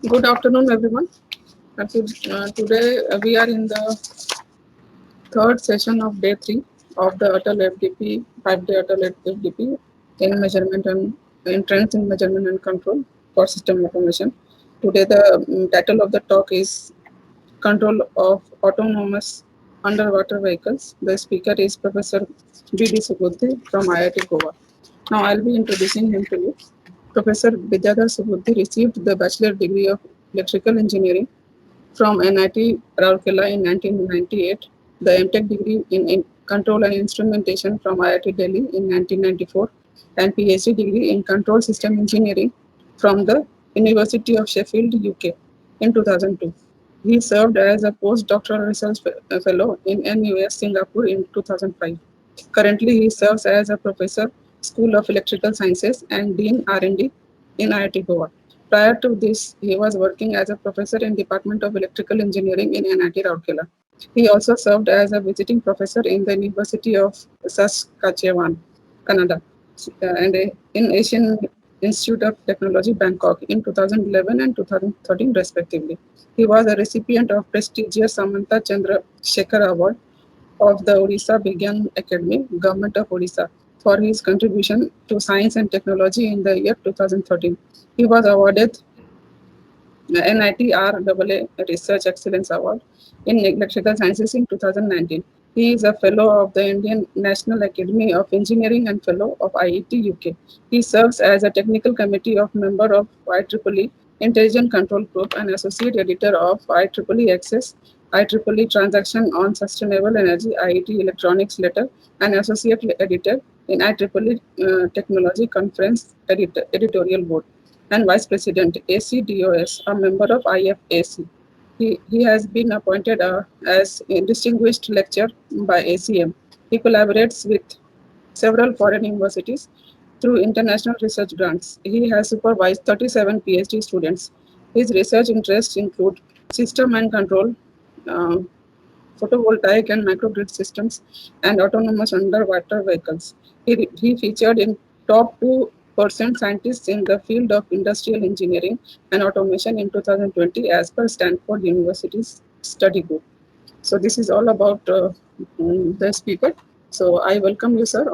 Good afternoon, everyone. Today we are in the third session of day three of the Atal FDP 5-day Atal FDP in measurement and in trends in measurement and control for system automation. Today the title of the talk is control of autonomous underwater vehicles. The speaker is Professor B.D. Subudhi from IIT Goa. Now I'll be introducing him to you. Professor Vidyadhar Subudhi received the bachelor degree of electrical engineering from NIT Rourkela in 1998, the MTech degree in Control and Instrumentation from IIT Delhi in 1994, and PhD degree in Control System Engineering from the University of Sheffield, UK in 2002. He served as a postdoctoral research fellow in NUS Singapore in 2005. Currently, he serves as a professor, School of Electrical Sciences and Dean R&D in IIT Goa. Prior to this, he was working as a professor in Department of Electrical Engineering in NIT Rourkela. He also served as a visiting professor in the University of Saskatchewan, Canada, and in Asian Institute of Technology, Bangkok in 2011 and 2013 respectively. He was a recipient of prestigious Samantha Chandra Shekhar Award of the Odisha Vigyan Academy, Government of Odisha, for his contribution to science and technology in the year 2013. He was awarded NIT RAA Research Excellence Award in Electrical Sciences in 2019. He is a fellow of the Indian National Academy of Engineering and fellow of IET UK. He serves as a technical committee of member of IEEE Intelligent Control Group and associate editor of IEEE Access, IEEE Transaction on Sustainable Energy, IET Electronics Letter, and associate editor in IEEE Technology Conference Editorial Board and Vice President ACDOS, a member of IFAC. He has been appointed as a distinguished lecturer by ACM. He collaborates with several foreign universities through international research grants. He has supervised 37 PhD students. His research interests include system and control, uh, photovoltaic and microgrid systems, and autonomous underwater vehicles. He featured in top 2% scientists in the field of industrial engineering and automation in 2020 as per Stanford University's study group. So this is all about the speaker. So I welcome you, sir,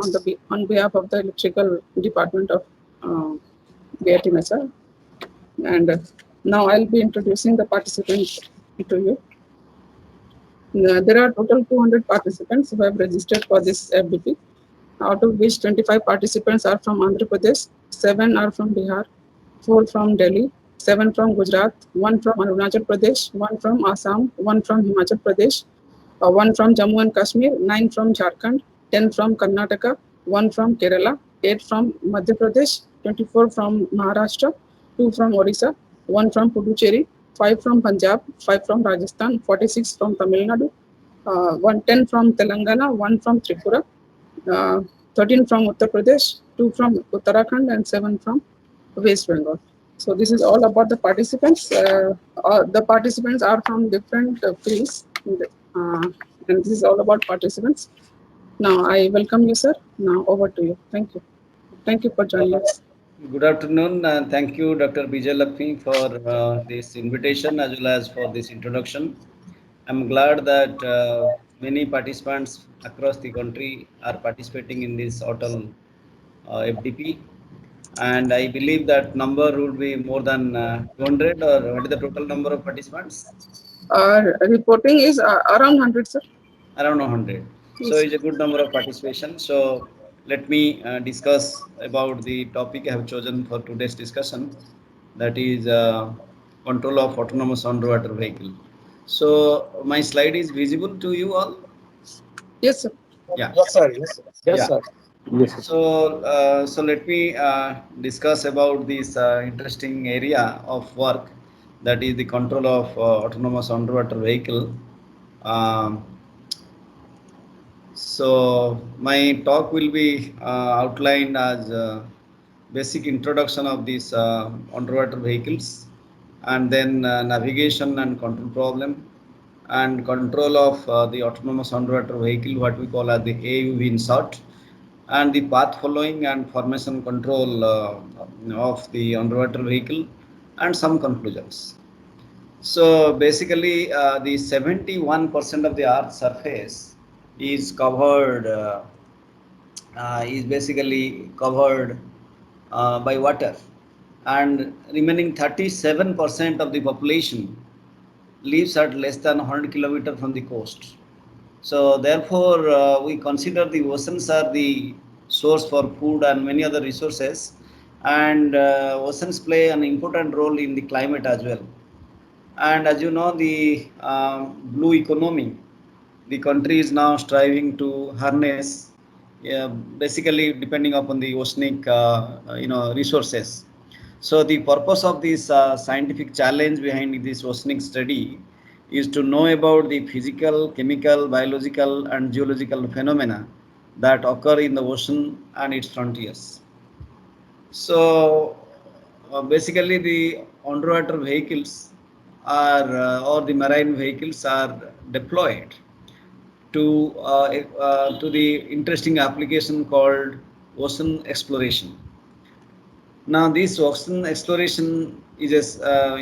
on behalf of the electrical department of uh, BIT Mesa. And now I'll be introducing the participants to you. There are total 200 participants who have registered for this FDP, out of which 25 participants are from Andhra Pradesh, 7 are from Bihar, 4 from Delhi, 7 from Gujarat, 1 from Arunachal Pradesh, 1 from Assam, 1 from Himachal Pradesh, 1 from Jammu and Kashmir, 9 from Jharkhand, 10 from Karnataka, 1 from Kerala, 8 from Madhya Pradesh, 24 from Maharashtra, 2 from Odisha, 1 from Puducherry, 5 from Punjab, 5 from Rajasthan, 46 from Tamil Nadu, 110 from Telangana, 1 from Tripura, uh, 13 from Uttar Pradesh, 2 from Uttarakhand, and 7 from West Bengal. So this is all about the participants. The participants are from different fields, and this is all about participants. Now I welcome you, sir. Now over to you. Thank you. Thank you for joining us. Good afternoon, and thank you, Dr. Bijay Lakshmi, for this invitation as well as for this introduction. I'm glad that many participants across the country are participating in this Atal FDP, and I believe that number would be more than 200, or what is the total number of participants? Reporting is around 100, sir. Around 100. So Yes. it's a good number of participation. So let me discuss about the topic I have chosen for today's discussion, that is control of autonomous underwater vehicle. So my slide is visible to you all. Yes, sir. Yeah. Yes, sir. Yes, sir. Yeah. Yes, sir. Yes, yes. So let me discuss about this interesting area of work, that is the control of autonomous underwater vehicle. Um, So my talk will be outlined as basic introduction of these underwater vehicles, and then navigation and control problem, and control of the autonomous underwater vehicle, what we call as the AUV in short, and the path following and formation control of the underwater vehicle, and some conclusions. So basically, the 71% of the Earth's surface is covered, is basically covered by water, and remaining 37% of the population lives at less than 100 kilometers from the coast. So therefore, we consider the oceans are the source for food and many other resources, and oceans play an important role in the climate as well. And as you know, the blue economy, the country is now striving to harness, basically depending upon the oceanic, resources. So the purpose of this scientific challenge behind this oceanic study is to know about the physical, chemical, biological, and geological phenomena that occur in the ocean and its frontiers. So basically, the underwater vehicles are, or the marine vehicles are deployed to the interesting application called ocean exploration. Now, this ocean exploration is a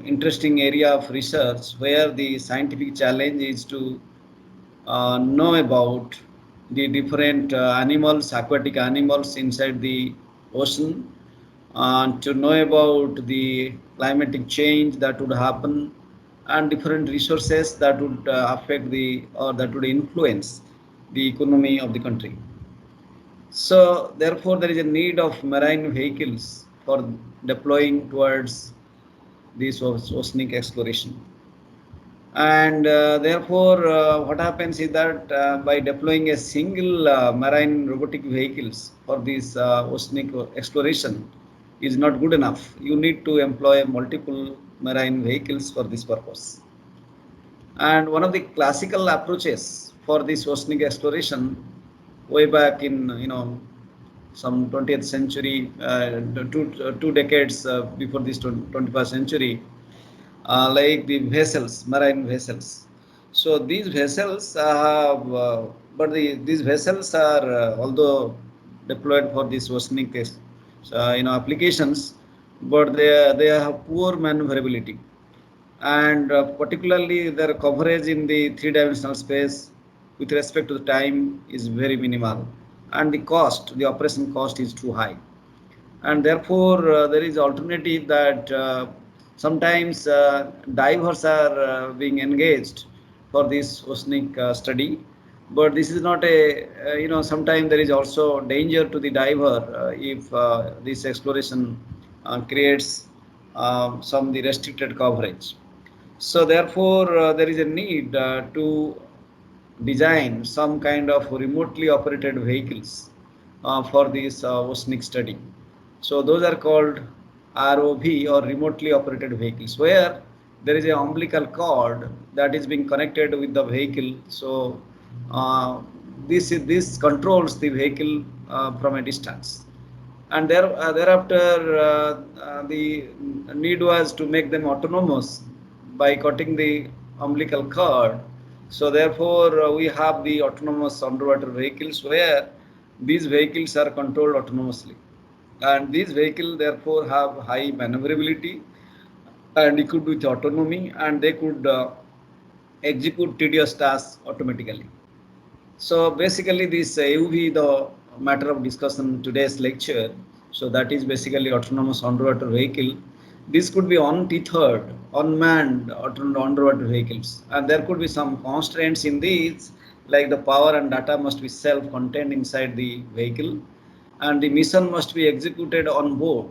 interesting area of research where the scientific challenge is to know about the different animals, aquatic animals inside the ocean, to know about the climatic change that would happen, and different resources that would affect the, or that would influence the economy of the country. So therefore, there is a need of marine vehicles for deploying towards this oceanic exploration. And therefore, what happens is that by deploying a single marine robotic vehicles for this oceanic exploration is not good enough. You need to employ multiple marine vehicles for this purpose. And one of the classical approaches for this oceanic exploration, way back in some 20th century, two decades before this 21st century, like the vessels, marine vessels. So these vessels have, but these vessels are, although deployed for these oceanic applications, but they have poor maneuverability, and particularly their coverage in the three-dimensional space with respect to the time is very minimal, and the operation cost is too high. And therefore, there is alternative that sometimes divers are being engaged for this oceanic study, but this is not a, sometimes there is also danger to the diver if this exploration creates some the restricted coverage. So therefore, there is a need to design some kind of remotely operated vehicles for this oceanic study. So those are called ROV, or remotely operated vehicles, where there is a umbilical cord that is being connected with the vehicle. So this controls the vehicle from a distance, and thereafter the need was to make them autonomous by cutting the umbilical cord. So therefore, we have the autonomous underwater vehicles where these vehicles are controlled autonomously, and these vehicles therefore have high maneuverability and equipped with autonomy, and they could execute tedious tasks automatically. So basically, this AUV, the matter of discussion today's lecture. So that is basically autonomous underwater vehicle. This could be untethered, unmanned underwater vehicles, and there could be some constraints in these, like the power and data must be self-contained inside the vehicle, and the mission must be executed on board.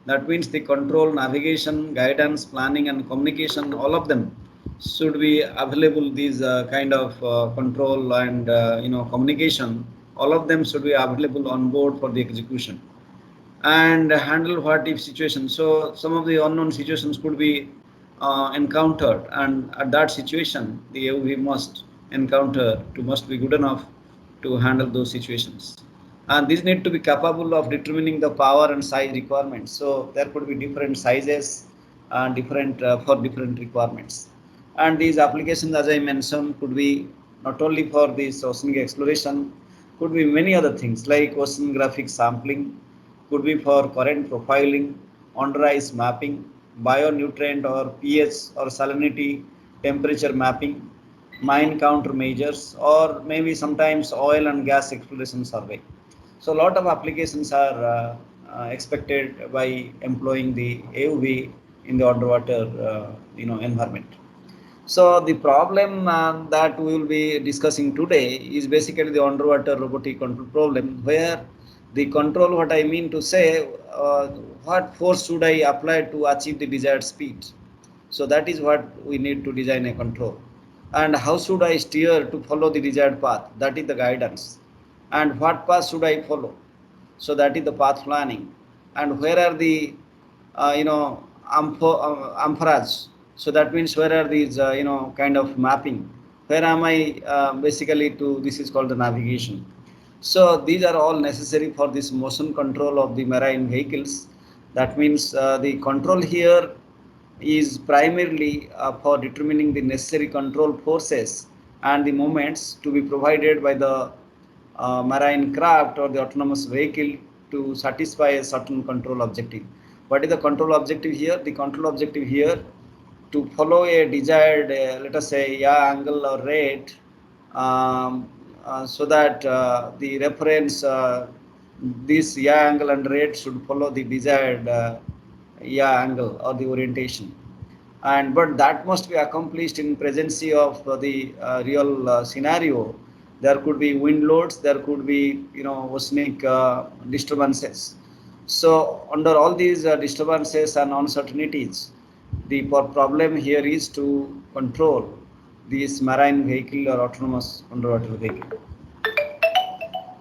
That means the control, navigation, guidance, planning, and communication, all of them should be available. These kind of control and communication, all of them should be available on board for the execution, and handle what if situations. So some of the unknown situations could be encountered, and at that situation, the AUV must be good enough to handle those situations. And these need to be capable of determining the power and size requirements. So there could be different sizes and different for different requirements. And these applications, as I mentioned, could be not only for this oceanic exploration, could be many other things like oceanographic sampling, could be for current profiling, on ice mapping, bionutrient or pH or salinity temperature mapping, mine countermeasures, or maybe sometimes oil and gas exploration survey. So a lot of applications are expected by employing the AUV in the underwater environment. So the problem that we will be discussing today is basically the underwater robotic control problem, where the control, what I mean to say, what force should I apply to achieve the desired speed? So that is what we need to design a control. And how should I steer to follow the desired path? That is the guidance. And what path should I follow? So that is the path planning. And where are the amphoras? So that means where are these kind of mapping? Where am I basically to? This is called the navigation. So these are all necessary for this motion control of the marine vehicles. That means the control here is primarily for determining the necessary control forces and the moments to be provided by the marine craft or the autonomous vehicle to satisfy a certain control objective. What is the control objective here? The control objective here to follow a desired, let us say, yaw angle or rate, so that the reference, this yaw angle and rate should follow the desired yaw angle or the orientation. And but that must be accomplished in presence of the real scenario. There could be wind loads, there could be oceanic disturbances. So under all these disturbances and uncertainties, the problem here is to control this marine vehicle or autonomous underwater vehicle.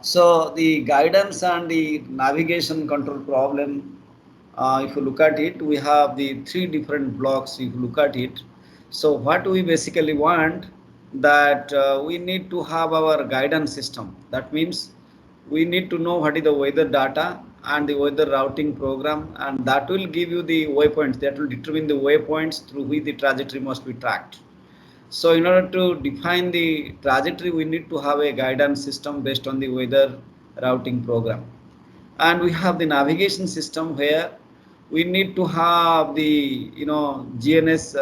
So the guidance and the navigation control problem, if you look at it, we have the three different blocks. If you look at it, so what we basically want, that we need to have our guidance system. That means we need to know what is the weather data and the weather routing program, and that will give you the waypoints, that will determine the waypoints through which the trajectory must be tracked. So in order to define the trajectory, we need to have a guidance system based on the weather routing program. And we have the navigation system where we need to have the GNS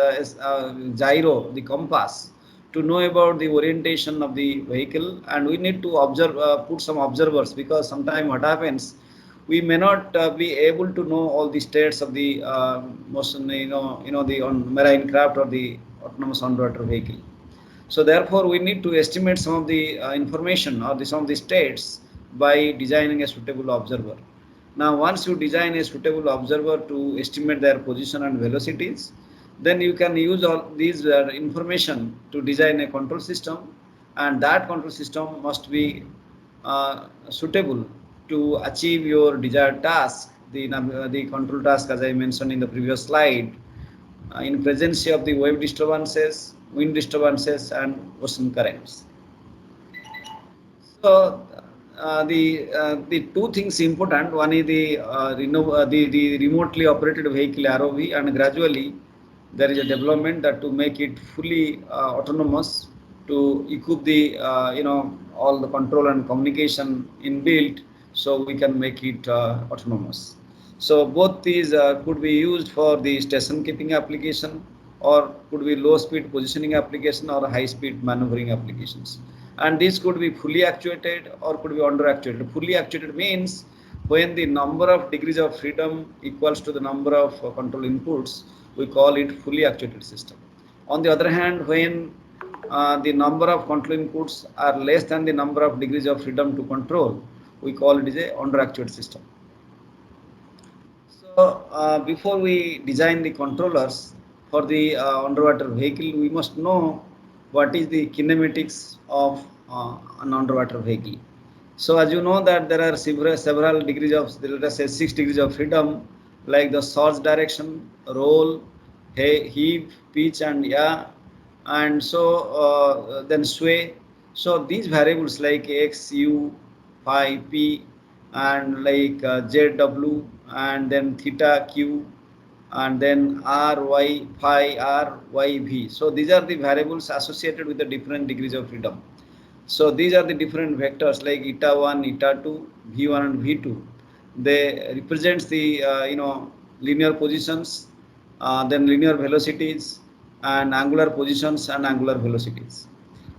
gyro, the compass, to know about the orientation of the vehicle, and we need to observe, put some observers, because sometimes what happens, we may not be able to know all the states of the motion, the marine craft or the autonomous underwater vehicle. So therefore, we need to estimate some of the information or some of the states by designing a suitable observer. Now, once you design a suitable observer to estimate their position and velocities, then you can use all these information to design a control system, and that control system must be suitable to achieve your desired task, the control task, as I mentioned in the previous slide, in presence of the wave disturbances, wind disturbances, and ocean currents. So the two things important. One is the remotely operated vehicle ROV, and gradually there is a development that to make it fully autonomous, to equip the all the control and communication inbuilt, so we can make it autonomous. So both these could be used for the station keeping application, or could be low speed positioning application, or high speed maneuvering applications. And this could be fully actuated or could be under actuated. Fully actuated means when the number of degrees of freedom equals to the number of control inputs, we call it fully actuated system. On the other hand, when the number of control inputs are less than the number of degrees of freedom to control, we call it is a under actuated system. So before we design the controllers for the underwater vehicle, we must know what is the kinematics of an underwater vehicle. So as you know that there are several degrees of, let us say 6 degrees of freedom, like the source direction, roll, heave, pitch, and yaw, and so then sway. So these variables like x, u, phi, p, and like z, w, and then theta, q, and then r, y, phi, r, y, v. So these are the variables associated with the different degrees of freedom. So these are the different vectors like eta 1, eta 2, v1 and v2. They represents the linear positions, then linear velocities, and angular positions and angular velocities.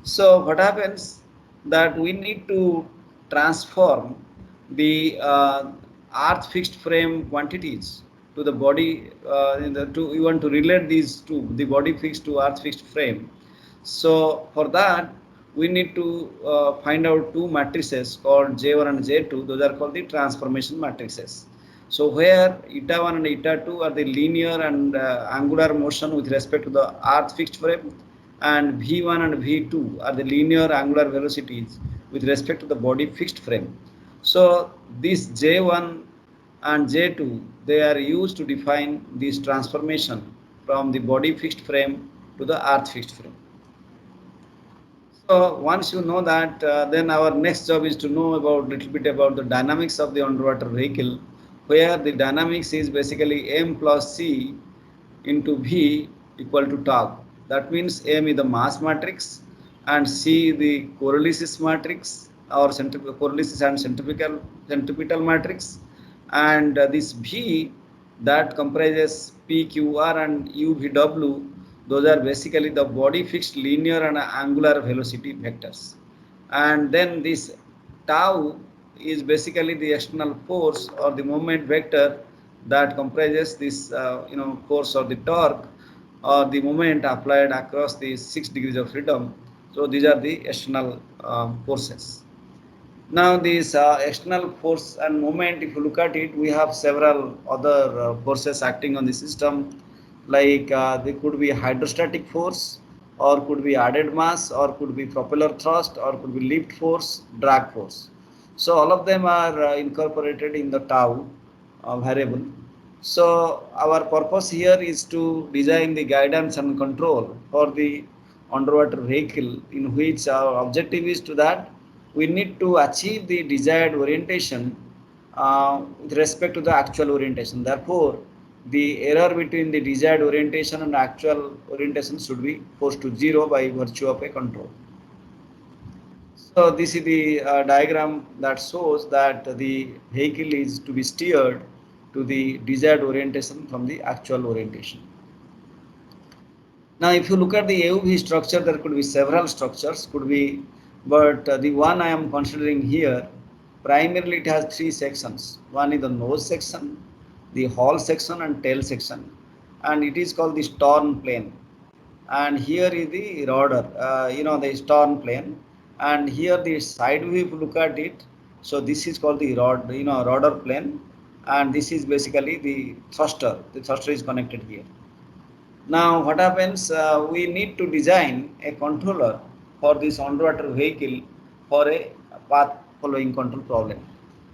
So what happens that we need to transform the earth fixed frame quantities to the body to you want to relate these to the body fixed to earth fixed frame. So for that we need to find out two matrices called J1 and J2. Those are called the transformation matrices. So where eta 1 and eta 2 are the linear and angular motion with respect to the earth fixed frame, and v1 and v2 are the linear angular velocities with respect to the body fixed frame. So this J1 and J2, they are used to define this transformation from the body fixed frame to the earth fixed frame. So once you know that, then our next job is to know about little bit about the dynamics of the underwater vehicle, where the dynamics is basically m plus c into v equal to tau. That means m is the mass matrix and c the coriolis matrix or coriolis and centripetal matrix, and this v that comprises pqr and uvw. Those are basically the body fixed linear and angular velocity vectors. And then this tau is basically the external force or the moment vector that comprises this force or the torque or the moment applied across the 6 degrees of freedom. So these are the external forces. Now this external force and moment, if you look at it, we have several other forces acting on the system, like they could be hydrostatic force, or could be added mass, or could be propeller thrust, or could be lift force, drag force. So all of them are incorporated in the tau variable. So our purpose here is to design the guidance and control for the underwater vehicle, in which our objective is to that we need to achieve the desired orientation with respect to the actual orientation. Therefore, the error between the desired orientation and actual orientation should be forced to zero by virtue of a control. So this is the diagram that shows that the vehicle is to be steered to the desired orientation from the actual orientation. Now, if you look at the AUV structure, there could be several structures, but the one I am considering here, primarily it has three sections. One is the nose section, the hull section, and tail section, and it is called the stern plane. And here is the rudder, the stern plane, and here the side view, if you look at it, so this is called the rudder plane, and this is basically the thruster. The thruster is connected here. Now what happens, we need to design a controller for this underwater vehicle for a path following control problem.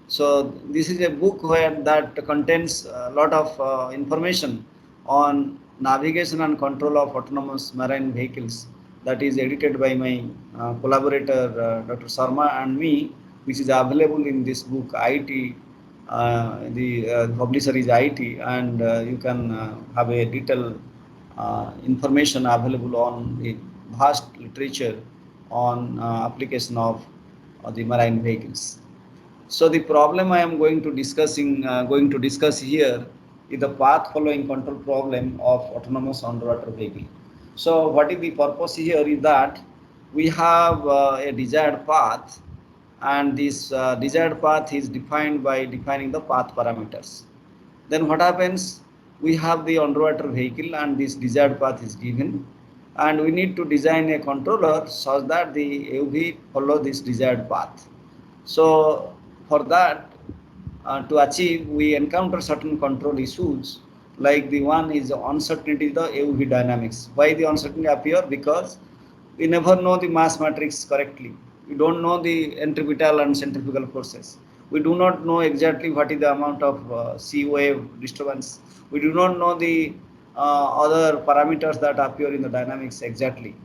So this is a book where that contains a lot of information on navigation and control of autonomous marine vehicles, that is edited by my collaborator Dr. Sharma and me, which is available in this book IT. The publisher is IT, and you can have a detailed information available on the vast literature on application of the marine vehicles. So the problem I am going to discuss here is the path following control problem of autonomous underwater vehicle. So what is the purpose here is that we have a desired path, and this desired path is defined by defining the path parameters. Then what happens? We have the underwater vehicle, and this desired path is given, and we need to design a controller such that the AUV follow this desired path. So for that, to achieve, we encounter certain control issues, like the one is the uncertainty of the AUV dynamics. Why the uncertainty appear? Because we never know the mass matrix correctly. We don't know the centripetal and centrifugal forces. We do not know exactly what is the amount of sea wave disturbance. We do not know the other parameters that appear in the dynamics exactly.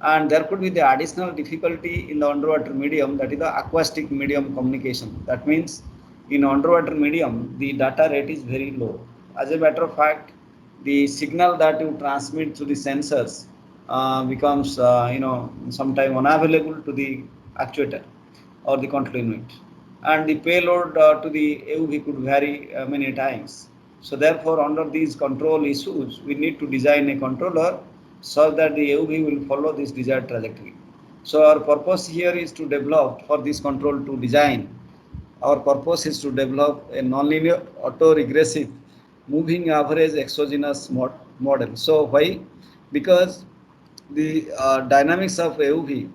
And there could be the additional difficulty in the underwater medium, that is the acoustic medium communication. That means in underwater medium, the data rate is very low. As a matter of fact, the signal that you transmit through the sensors becomes sometime unavailable to the actuator or the control unit, and the payload to the AUV could vary many times. So therefore, under these control issues, we need to design a controller so that the AUV will follow this desired trajectory. So our purpose here is to develop for this control to design. Our purpose is to develop a nonlinear autoregressive moving average exogenous model. So why? Because the dynamics of AUV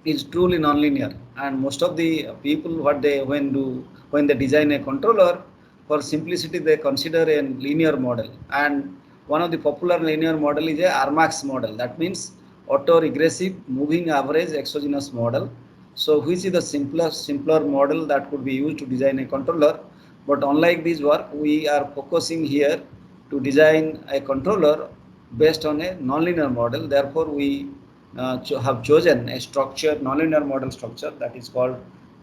is truly nonlinear, and most of the people what they when they design a controller, for simplicity they consider a linear model, and one of the popular linear model is a Armax model, that means auto regressive moving average exogenous model. So which is the simpler model that could be used to design a controller. But unlike this work, we are focusing here to design a controller based on a nonlinear model. Therefore we have chosen a structure, nonlinear model structure, that is called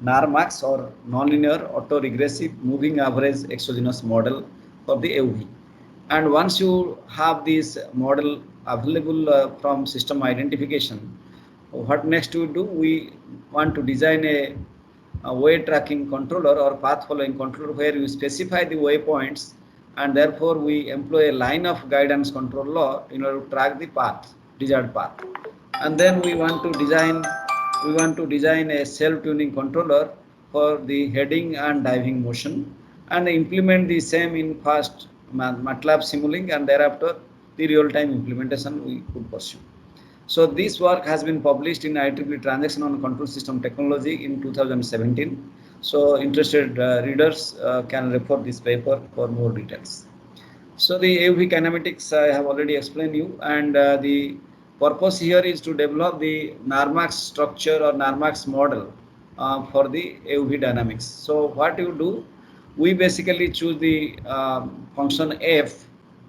NARMAX, or nonlinear autoregressive moving average exogenous model for the AUV. And once you have this model available from system identification, what next we do? We want to design a way tracking controller or path following controller where you specify the waypoints, and therefore we employ a line of guidance control law in order to track the path, desired path. And then we want to design a self-tuning controller for the heading and diving motion, and implement the same in fast MATLAB Simulink, and thereafter the real-time implementation we could pursue. So this work has been published in IEEE Transaction on Control System Technology in 2017. So interested readers can refer this paper for more details. So the AUV kinematics I have already explained you, and the purpose here is to develop the NARMAX structure or NARMAX model for the AUV dynamics. So what you do, we basically choose the function f,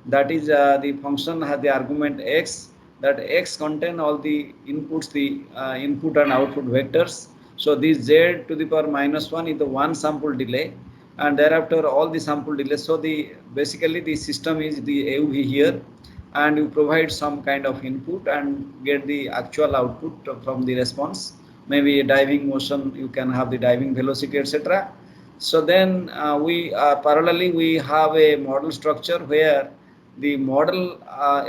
that is the function has the argument x, that x contain all the inputs, the input and output vectors. So this z to the power minus 1 is the one sample delay, and thereafter all the sample delay. So the basically the system is the AUV here, and you provide some kind of input and get the actual output from the response. Maybe a diving motion, you can have the diving velocity, etc. So then we parallelly we have a model structure where the model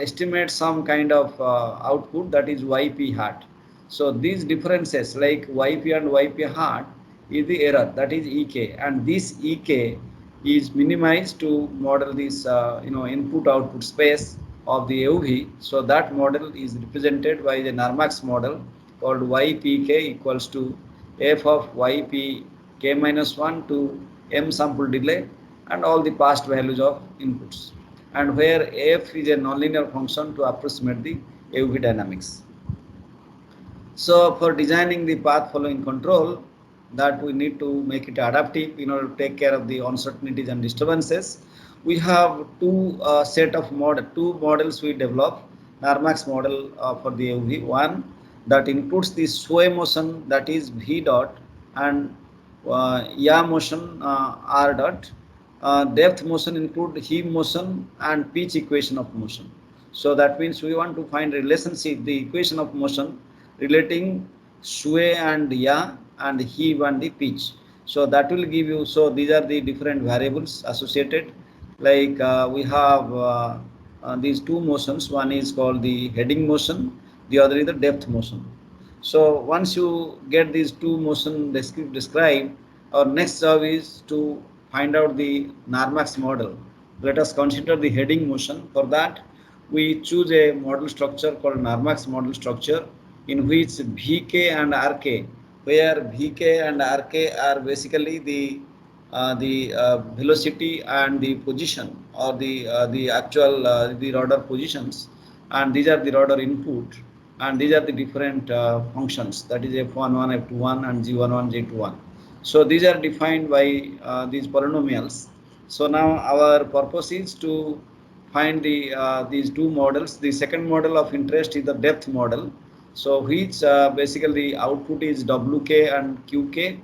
estimates some kind of output, that is YP hat. So these differences like YP and YP hat is the error, that is EK, and this EK is minimized to model this input output space of the AUV. So that model is represented by the NARMAX model called YPK equals to f of YP k minus 1 to m sample delay and all the past values of inputs, and where f is a nonlinear function to approximate the AUV dynamics. So for designing the path following control, that we need to make it adaptive in order to take care of the uncertainties and disturbances. We have two models we develop. NARMAX model for the AUV, one that includes the sway motion, that is V dot, and yaw motion R dot. Depth motion include heave motion and pitch equation of motion. So that means we want to find relationship, the equation of motion relating sway and yaw and heave and the pitch. So that will give you, so these are the different variables associated. Like we have these two motions, one is called the heading motion, the other is the depth motion. So once you get these two motion described, our next job is to find out the NARMAX model. Let us consider the heading motion. For that, we choose a model structure called NARMAX model structure, in which VK and RK, where VK and RK are basically the velocity and the position, or the actual the rudder positions, and these are the rudder input, and these are the different functions, that is F11, F21 and G11, G21. So these are defined by these polynomials. So now our purpose is to find the these two models. The second model of interest is the depth model. So which basically the output is WK and QK,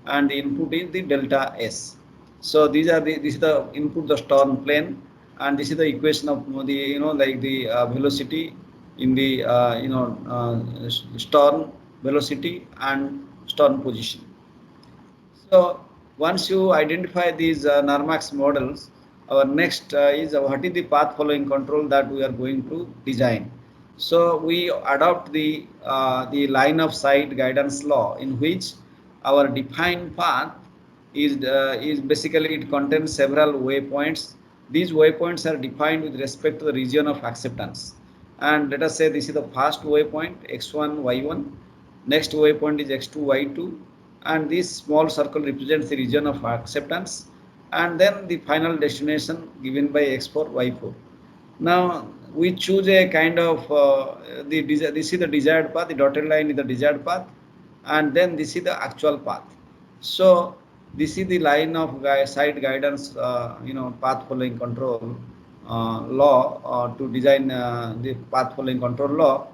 and the input is the delta S. So this is the input, the Stern plane, and this is the equation of the like the velocity in the Stern velocity and Stern position. So once you identify these NARMAX models, our next is what is the path following control that we are going to design. So we adopt the line of sight guidance law, in which our defined path is basically, it contains several waypoints. These waypoints are defined with respect to the region of acceptance. And let us say this is the first waypoint, x1 y1. Next waypoint is x2 y2, and this small circle represents the region of acceptance, and then the final destination given by x4 y4. Now we choose a kind of this is the desired path, the dotted line is the desired path, and then this is the actual path. So this is the line of site guidance, path following control law, to design the path following control law.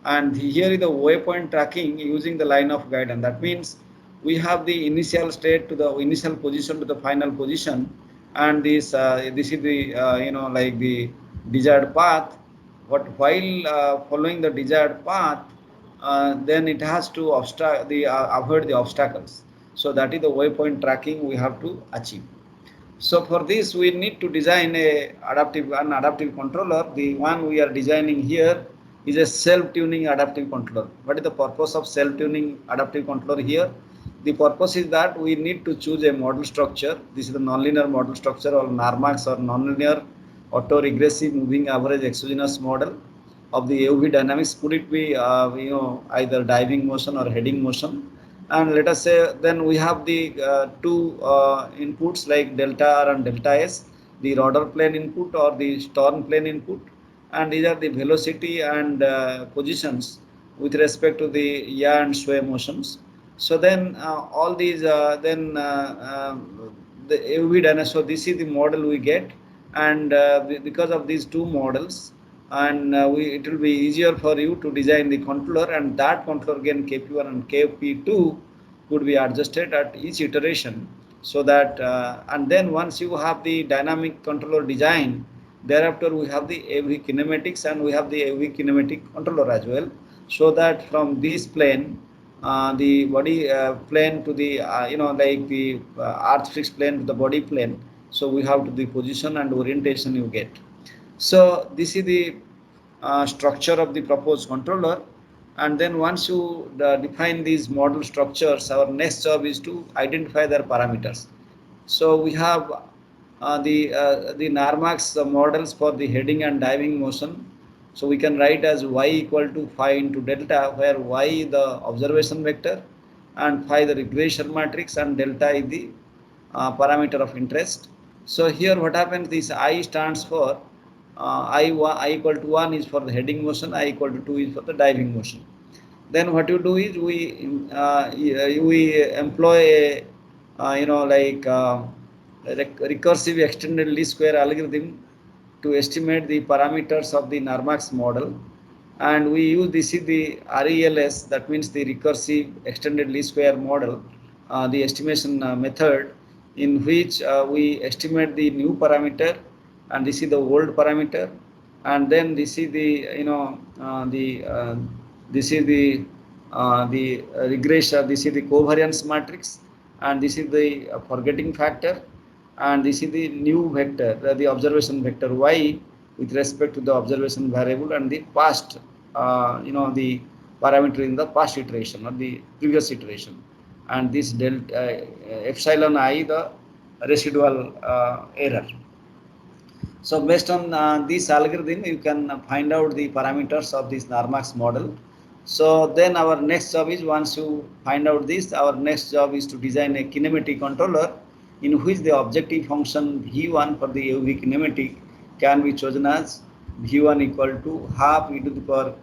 And here is the waypoint tracking using the line of guidance. That means we have the initial state to the initial position to the final position, and this is the like the desired path. But while following the desired path, then it has to avoid the obstacles. So that is the waypoint tracking we have to achieve. So for this we need to design an adaptive controller. The one we are designing here is a self-tuning adaptive controller. What is the purpose of self-tuning adaptive controller here? The purpose is that we need to choose a model structure. This is the nonlinear model structure, or NARMAX, or nonlinear autoregressive moving average exogenous model of the AOV dynamics. Could it be either diving motion or heading motion? And let us say then we have the two inputs like delta R and delta S, the rudder plane input or the stern plane input, and these are the velocity and positions with respect to the yaw and sway motions. So then all these the AOV dynamics. So this is the model we get, and because of these two models, and it will be easier for you to design the controller, and that controller again kp1 and kp2 could be adjusted at each iteration. So that and then once you have the dynamic controller design, thereafter we have the AV kinematics, and we have the AV kinematic controller as well. So that from this plane, the body plane to the like the earth fixed plane to the body plane, so we have to the position and orientation you get. So this is the structure of the proposed controller. And then once you define these model structures, our next job is to identify their parameters. So we have the NARMAX models for the heading and diving motion. So we can write as y equal to phi into delta, where y is the observation vector and phi the regression matrix, and delta is the parameter of interest. So here what happens, this I stands for I equal to 1 is for the heading motion, I equal to 2 is for the diving motion. Then what you do is we employ a recursive extended least square algorithm to estimate the parameters of the NARMAX model, and we use this is the RELS, that means the recursive extended least square model, the estimation method, in which we estimate the new parameter, and this is the old parameter, and then this is the this is the regression, this is the covariance matrix, and this is the forgetting factor, and this is the new vector, the observation vector y with respect to the observation variable, and the past the parameter in the past iteration or the previous iteration, and this delta epsilon I the residual error. So based on this algorithm, you can find out the parameters of this NARMAX model. So then our next job is, once you find out this, our next job is to design a kinematic controller in which the objective function V1 for the AOV kinematic can be chosen as V1 equal to half e to the power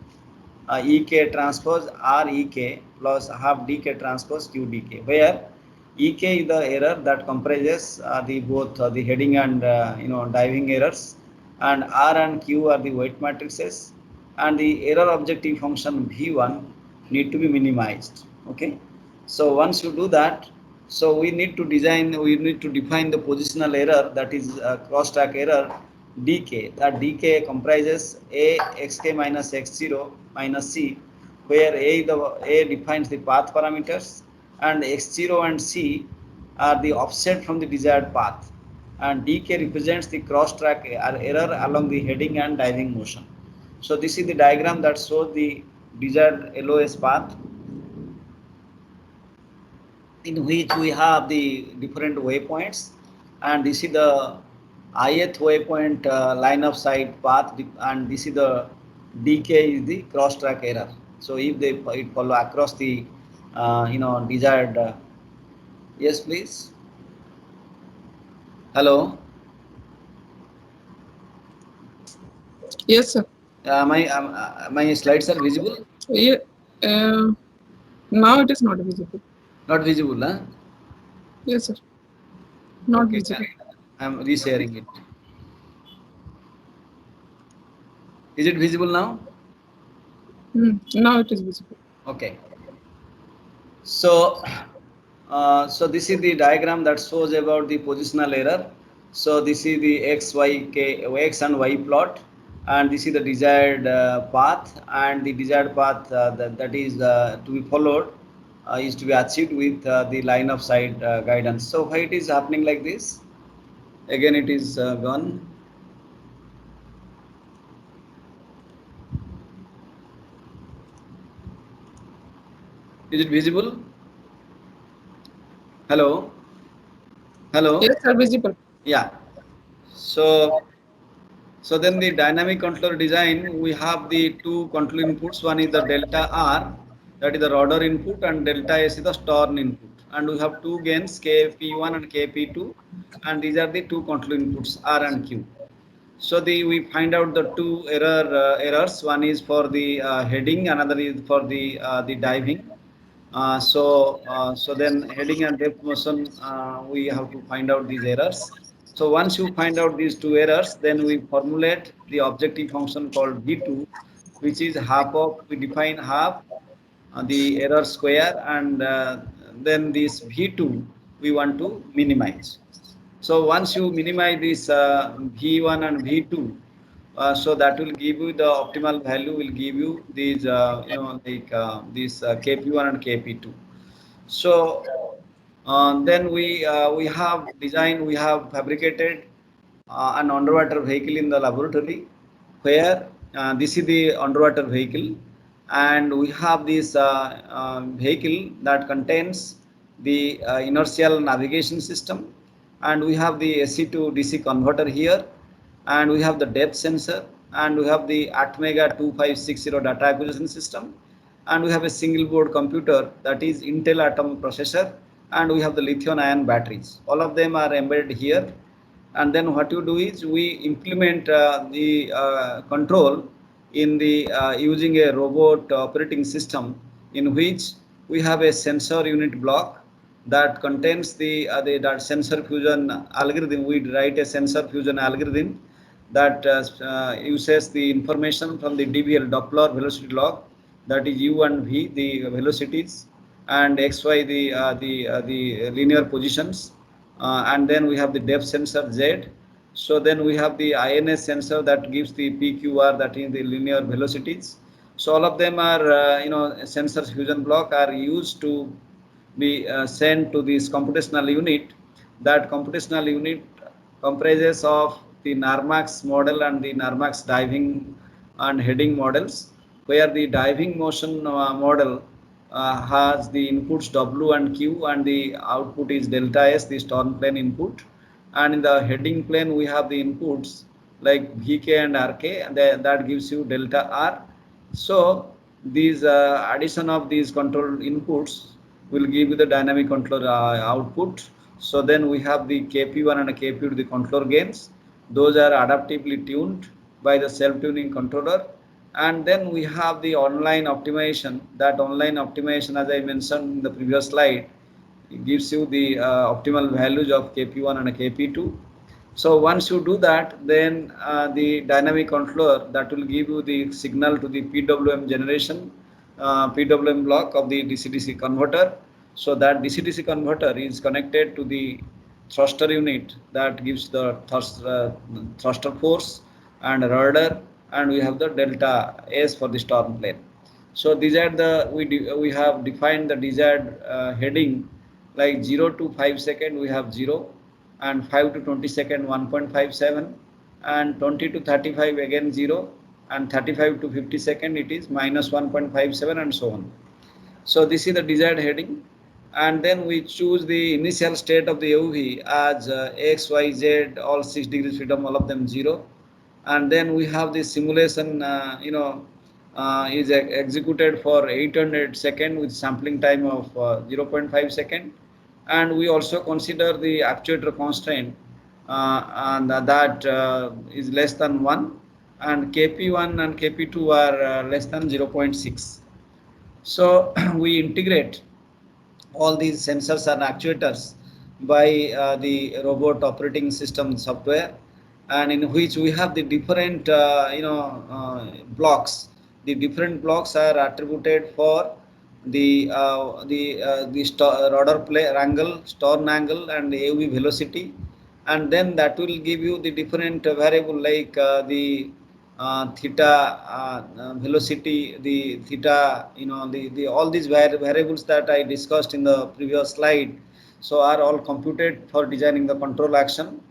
EK transpose R EK plus half DK transpose Q DK, where EK is the error that comprises the both the heading and diving errors, and R and Q are the weight matrices, and the error objective function V1 need to be minimized. Okay, so once you do that, so we need to define the positional error, that is crosstalk error dk. That dk comprises a xk minus x0 minus c, where a defines the path parameters, and x0 and c are the offset from the desired path, and dk represents the cross track error along the heading and diving motion. So this is the diagram that shows the desired LOS path, in which we have the different waypoints, and this is the ith waypoint line of sight path, and this is the dk is the cross track error. So if they it follow across the desired yes please. Hello. Yes, sir. My slides are visible? Yeah, now it is not visible. Not visible, huh? Yes, sir. Not Okay, visible. I'm resharing it. Is it visible now? Now it is visible. Okay. So, so this is the diagram that shows about the positional error. So this is the x and y plot, and this is the desired path, and the desired path that is to be followed is to be achieved with the line of sight guidance. So why it is happening like this? Again, it is gone. Is it visible? Hello? Hello? Yes, sir, visible. Yeah. So, so then the dynamic controller design, we have the two control inputs. One is the delta R, that is the rudder input, and delta S is the stern input. And we have two gains, KP1 and KP2, and these are the two control inputs, R and Q. So we find out the two errors. One is for the heading, another is for the diving. So then heading and depth motion, we have to find out these errors. So once you find out these two errors, then we formulate the objective function called V2, which is half of, we define half the error square, and then this V2 we want to minimize. So once you minimize this V1 and V2, so that will give you the optimal value, will give you these this KP1 and KP2. So then we have designed, we have fabricated an underwater vehicle in the laboratory, where this is the underwater vehicle, and we have this vehicle that contains the inertial navigation system, and we have the AC to DC converter here, and we have the depth sensor, and we have the Atmega 2560 data acquisition system, and we have a single board computer, that is Intel Atom processor, and we have the lithium ion batteries. All of them are embedded here. And then what you do is we implement the control in the using a robot operating system, in which we have a sensor unit block that contains that sensor fusion algorithm. We write a sensor fusion algorithm that uses the information from the DVL, Doppler velocity log, that is u and v, the velocities, and xy, the linear positions, and then we have the depth sensor Z. So then we have the INS sensor that gives the PQR, that is the linear velocities. So all of them are sensors fusion block are used to be sent to this computational unit. That computational unit comprises of the NARMAX model and the NARMAX diving and heading models, where the diving motion model has the inputs W and Q, and the output is delta S, the stern plane input. And in the heading plane, we have the inputs like VK and RK, and that gives you delta R. So these addition of these control inputs will give you the dynamic controller output. So then we have the KP1 and KP2, the controller gains. Those are adaptively tuned by the self-tuning controller. And then we have the online optimization. That online optimization, as I mentioned in the previous slide, it gives you the optimal values of KP1 and KP2. So once you do that, then the dynamic controller, that will give you the signal to the PWM generation, PWM block of the DC-DC converter. So that DC-DC converter is connected to the thruster unit that gives the thruster force and rudder, and we have the delta S for the stern plane. So these are the we have defined the desired heading, like 0 to 5 second we have 0, and 5 to 20 second 1.57, and 20 to 35 again 0, and 35 to 50 second it is minus 1.57, and so on. So this is the desired heading, and then we choose the initial state of the UV as X, Y, Z, all 6 degrees freedom, all of them 0, and then we have the simulation, is executed for 800 seconds with sampling time of 0.5 second, and we also consider the actuator constraint, and that is less than 1, and Kp1 and Kp2 are less than 0.6. So we integrate all these sensors and actuators by the robot operating system software, and in which we have the different blocks. The different blocks are attributed for the rudder plane angle, stern angle, and the AV velocity, and then that will give you the different variable like the theta velocity, the theta, the all these variables that I discussed in the previous slide, so are all computed for designing the control action.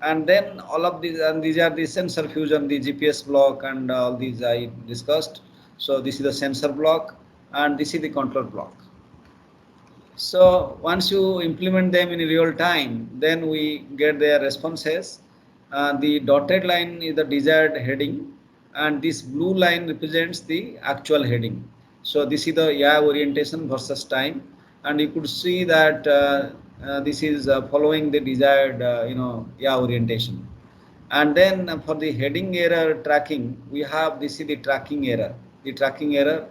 And then all of these, and these are the sensor fusion, the GPS block, and all these I discussed. So this is the sensor block, and this is the control block. So once you implement them in real time, then we get their responses. The dotted line is the desired heading, and this blue line represents the actual heading. So this is the yaw orientation versus time, and you could see that this is following the desired yaw orientation. And then for the heading error tracking, we have this is the tracking error. The tracking error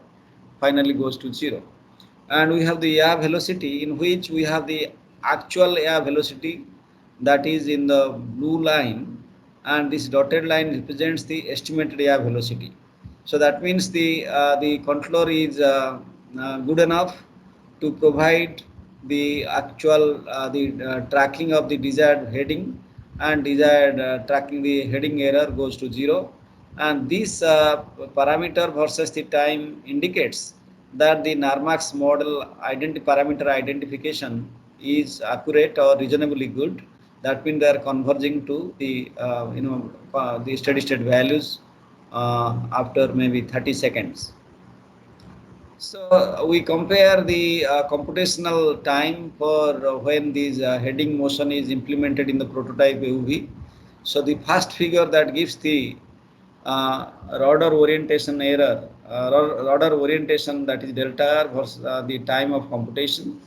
finally goes to 0. And we have the air velocity, in which we have the actual air velocity, that is in the blue line, and this dotted line represents the estimated air velocity. So that means the controller is good enough to provide the actual tracking of the desired heading, and desired tracking the heading error goes to 0, and this parameter versus the time indicates that the NARMAX model parameter identification is accurate or reasonably good. That means they are converging to the the steady state values after maybe 30 seconds. So we compare the computational time for when this heading motion is implemented in the prototype UV. So the first figure that gives the rudder orientation error, rudder orientation, that is delta R versus the time of computation,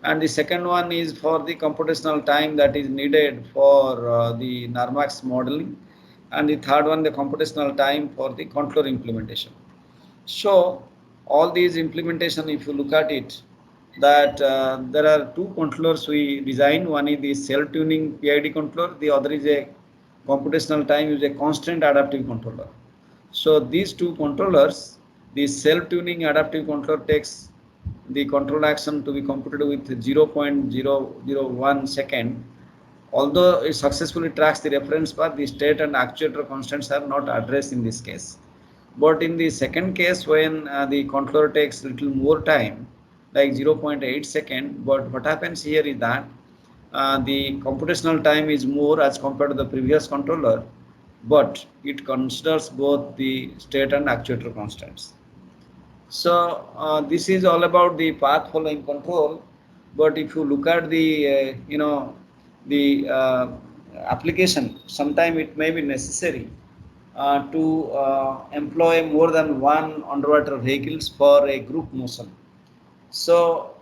and the second one is for the computational time that is needed for the NARMAX modeling, and the third one the computational time for the controller implementation. So all these implementation, if you look at it, that there are two controllers we designed. One is the self-tuning PID controller, the other is a computational time is a constant adaptive controller. So these two controllers, the self-tuning adaptive controller takes the control action to be computed with 0.001 second. Although it successfully tracks the reference path, the state and actuator constants are not addressed in this case. But in the second case, when the controller takes little more time, like 0.8 second, but what happens here is that the computational time is more as compared to the previous controller, but it considers both the state and actuator constants. So this is all about the path following control. But if you look at the the application, sometime it may be necessary to employ more than one underwater vehicles for a group motion. So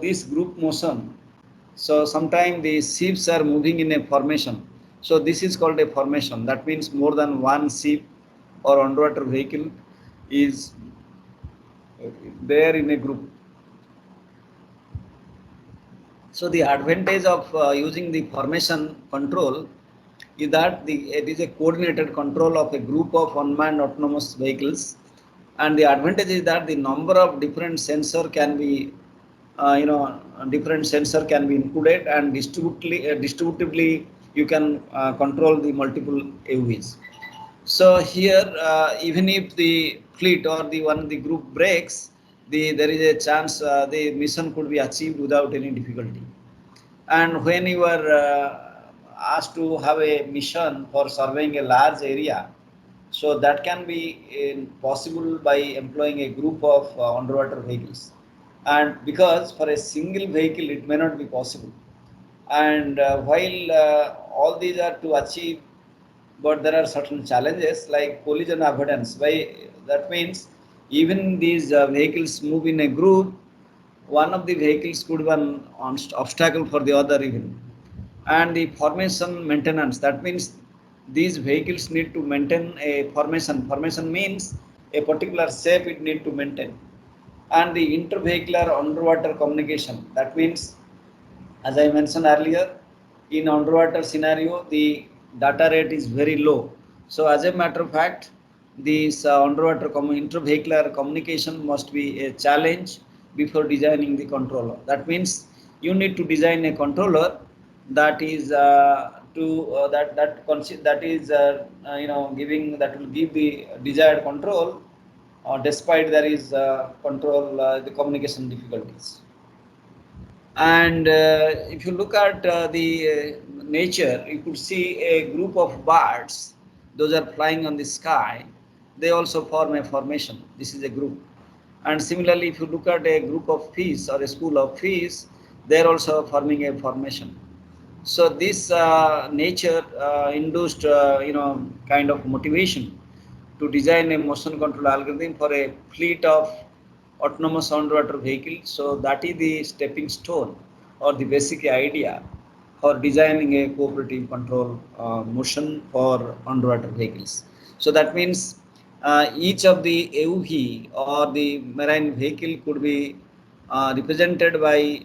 this group motion, so sometimes the ships are moving in a formation. So this is called a formation. That means more than one ship or underwater vehicle is there in a group. So the advantage of using the formation control is that it is a coordinated control of a group of unmanned autonomous vehicles, and the advantage is that the number of different sensor can be different sensor can be included, and distributively you can control the multiple AUVs. So here even if the fleet or the group breaks, there is a chance the mission could be achieved without any difficulty. And when your asked to have a mission for surveying a large area, so that can be possible by employing a group of underwater vehicles. And because for a single vehicle it may not be possible, and while all these are to achieve, but there are certain challenges like collision avoidance. Why? That means even these vehicles move in a group, one of the vehicles could be an obstacle for the other even. And the formation maintenance, that means these vehicles need to maintain a formation means a particular shape it need to maintain. And the intervehicular underwater communication, that means, as I mentioned earlier, in underwater scenario, the data rate is very low. So as a matter of fact, this underwater intervehicular communication must be a challenge before designing the controller. That means you need to design a controller that is that is giving, that will give the desired control, despite there is control the communication difficulties. And if you look at the nature, you could see a group of birds. Those are flying on the sky. They also form a formation. This is a group. And similarly, if you look at a group of fish or a school of fish, they are also forming a formation. So this nature induced, kind of motivation to design a motion control algorithm for a fleet of autonomous underwater vehicles. So that is the stepping stone or the basic idea for designing a cooperative control motion for underwater vehicles. So that means each of the AUV or the marine vehicle could be represented by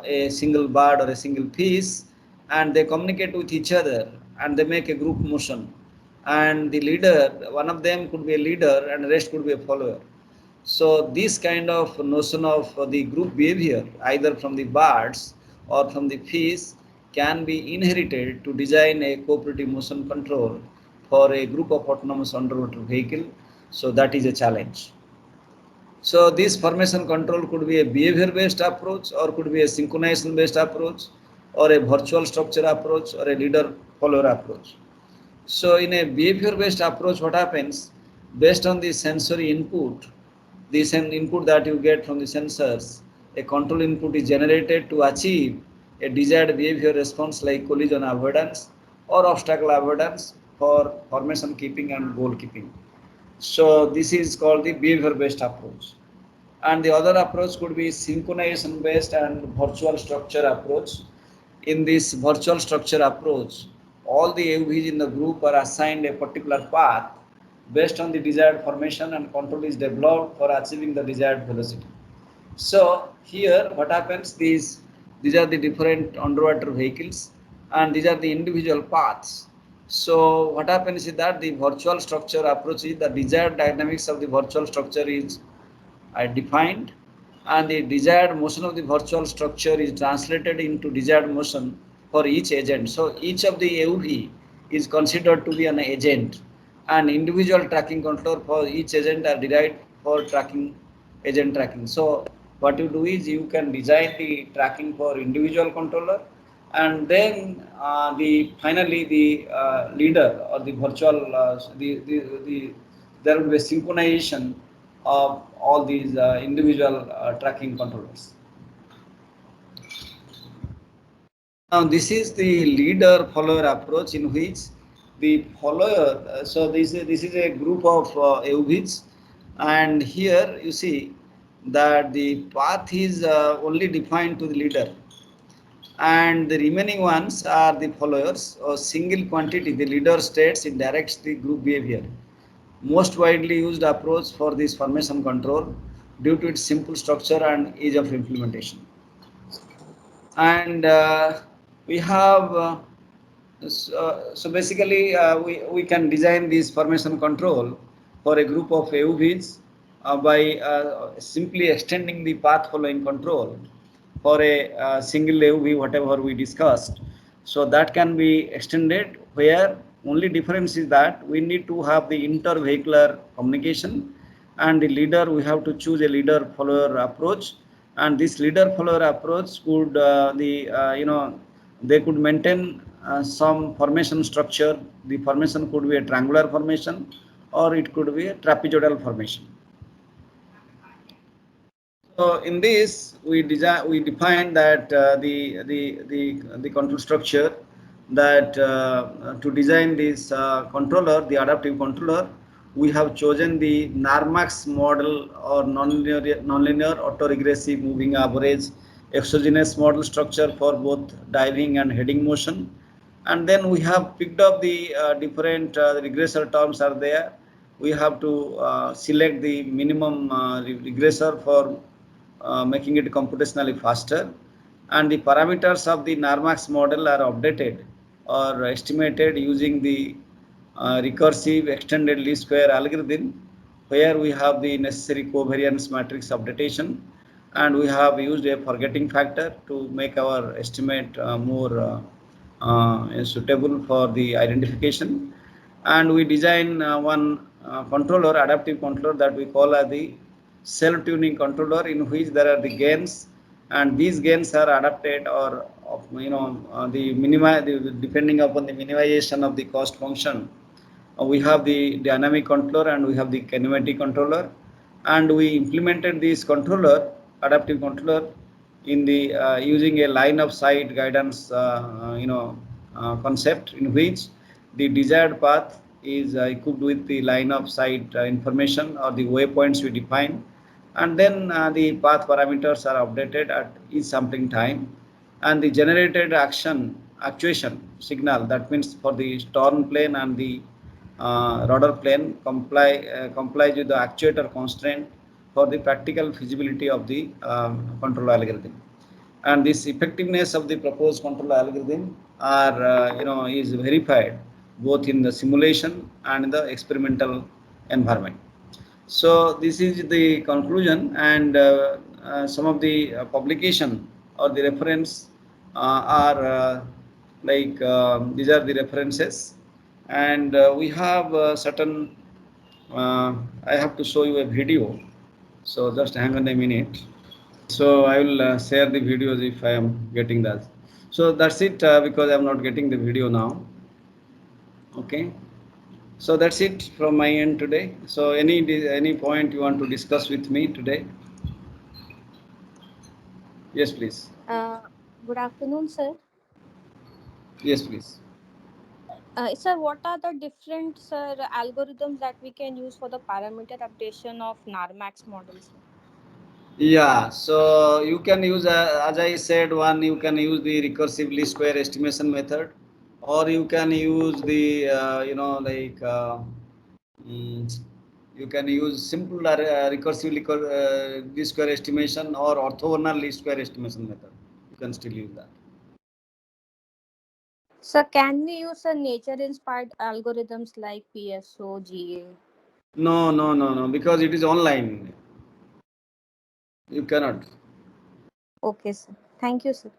a single bird or a single piece, and they communicate with each other and they make a group motion. And the leader, one of them could be a leader and the rest could be a follower. So this kind of notion of the group behavior, either from the birds or from the fish, can be inherited to design a cooperative motion control for a group of autonomous underwater vehicle. So that is a challenge. So this formation control could be a behavior based approach, or could be a synchronization based approach, or a virtual structure approach, or a leader follower approach. So in a behavior based approach, what happens, based on the sensory input, this input that you get from the sensors, a control input is generated to achieve a desired behavior response like collision avoidance or obstacle avoidance for formation keeping and goal keeping. So this is called the behavior based approach. And the other approach could be synchronization based and virtual structure approach. In this virtual structure approach, all the AUVs in the group are assigned a particular path based on the desired formation, and control is developed for achieving the desired velocity. So here what happens, these are the different underwater vehicles and these are the individual paths. So what happens is that the virtual structure approach is the desired dynamics of the virtual structure is defined, and the desired motion of the virtual structure is translated into desired motion for each agent. So each of the AUV is considered to be an agent, and individual tracking controller for each agent are derived for tracking agent tracking. So what you do is you can design the tracking for individual controller, and then the finally the leader or the virtual there will be a synchronization of all these individual tracking controllers. Now this is the leader follower approach, in which the follower, so this is a group of AUVs, and here you see that the path is only defined to the leader, and the remaining ones are the followers or single quantity. The leader states it directs the group behavior. Most widely used approach for this formation control due to its simple structure and ease of implementation. And we have so basically we can design this formation control for a group of AUVs by simply extending the path following control for a single AUV, whatever we discussed. So that can be extended, where only difference is that we need to have the intervehicular communication, and the leader, we have to choose a leader follower approach. And this leader follower approach could they could maintain some formation structure. The formation could be a triangular formation or it could be a trapezoidal formation. So in this, we define that the control structure, that to design this controller, the adaptive controller, we have chosen the NARMAX model, or nonlinear autoregressive moving average exogenous model structure for both diving and heading motion. And then we have picked up the different regressor terms are there. We have to select the minimum regressor for making it computationally faster, and the parameters of the NARMAX model are updated or estimated using the recursive extended least square algorithm, where we have the necessary covariance matrix updation, and we have used a forgetting factor to make our estimate more suitable for the identification. And we design one controller, adaptive controller, that we call as the self-tuning controller, in which there are the gains, and these gains are adapted, or depending upon the minimization of the cost function. We have the dynamic controller and we have the kinematic controller, and we implemented this controller, adaptive controller, in the using a line of sight guidance concept, in which the desired path is equipped with the line of sight information or the waypoints we define, and then the path parameters are updated at each sampling time, and the generated actuation signal, that means for the stern plane and the rudder plane, complies with the actuator constraint for the practical feasibility of the control algorithm. And this effectiveness of the proposed control algorithm are is verified both in the simulation and in the experimental environment. So this is the conclusion, and some of the publication or the reference are these are the references, and we have certain. I have to show you a video, so just hang on a minute. So I will share the videos if I am getting that. So that's it, because I am not getting the video now. Okay. So that's it from my end today. So any point you want to discuss with me today? Yes, please. Good afternoon, sir. Yes, please. Sir, what are the different algorithms that we can use for the parameter updation of NARMAX models? Yeah, so you can use, as I said, one, you can use the recursive least square estimation method, or you can use the you can use simple recursive least square estimation, or orthogonal least square estimation method. You can still use that. So, can we use nature-inspired algorithms like PSO, GA? No, because it is online. You cannot. Okay, sir. Thank you, sir.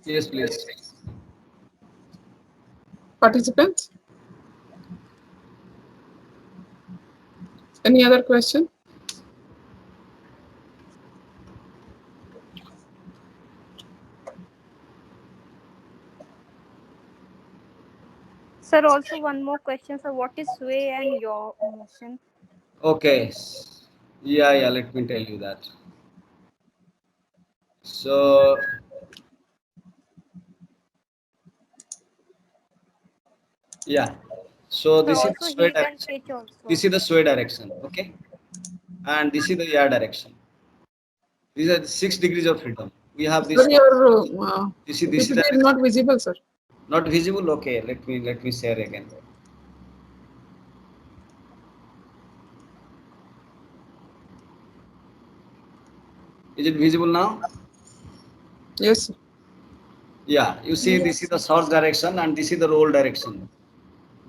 Yes, please. Participants, any other question? Sir, also one more question. So, what is sway and yaw motion? Okay. Yeah, let me tell you that. So, yeah. So So, this is the also sway heat and direction. pitch also. This is the sway direction. Okay. And this is the yaw direction. These are the 6 degrees of freedom. We have this. Sir, your This is PPT the is not visible, sir. not visible. Okay. Let me share again. Is it visible now? Yes, sir. Yeah. You see, Yes, this is the sir. source direction and this is the roll direction.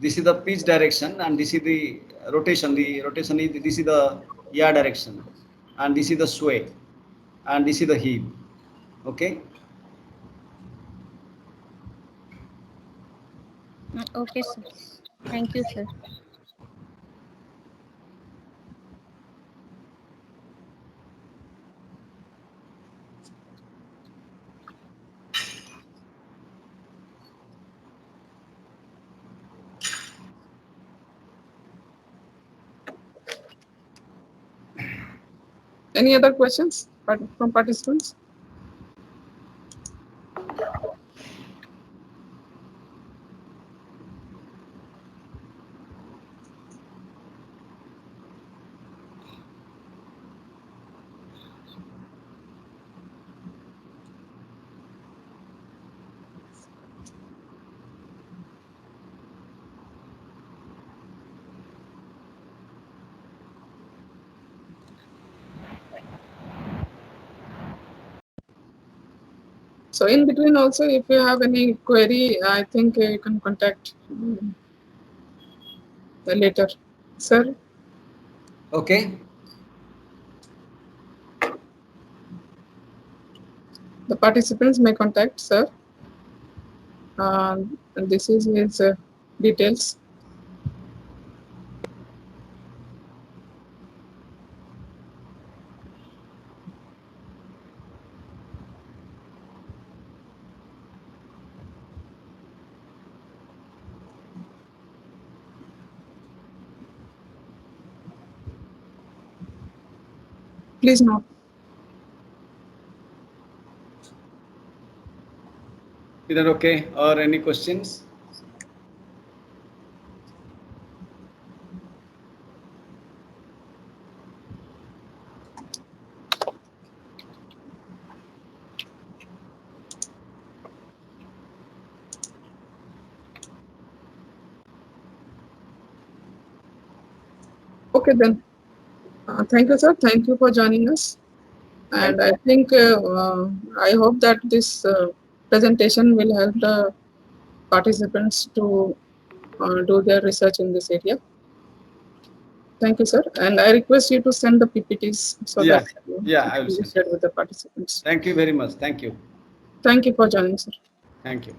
This is the pitch direction and this is the rotation. The rotation is, this is the yaw direction, and this is the sway, and this is the heel. Okay. Okay, sir. Thank you, sir. Any other questions from participants? So in between also, if you have any query, I think you can contact later. Sir, Okay. the participants may contact sir. And this is his details. Please note. Is that okay? Or any questions? Okay then. Thank you, sir. Thank you for joining us. And I think I hope that this presentation will help the participants to do their research in this area. Thank you, sir. And I request you to send the PPTs so that I will you send. share with the participants. Thank you very much. Thank you. Thank you for joining, sir. Thank you.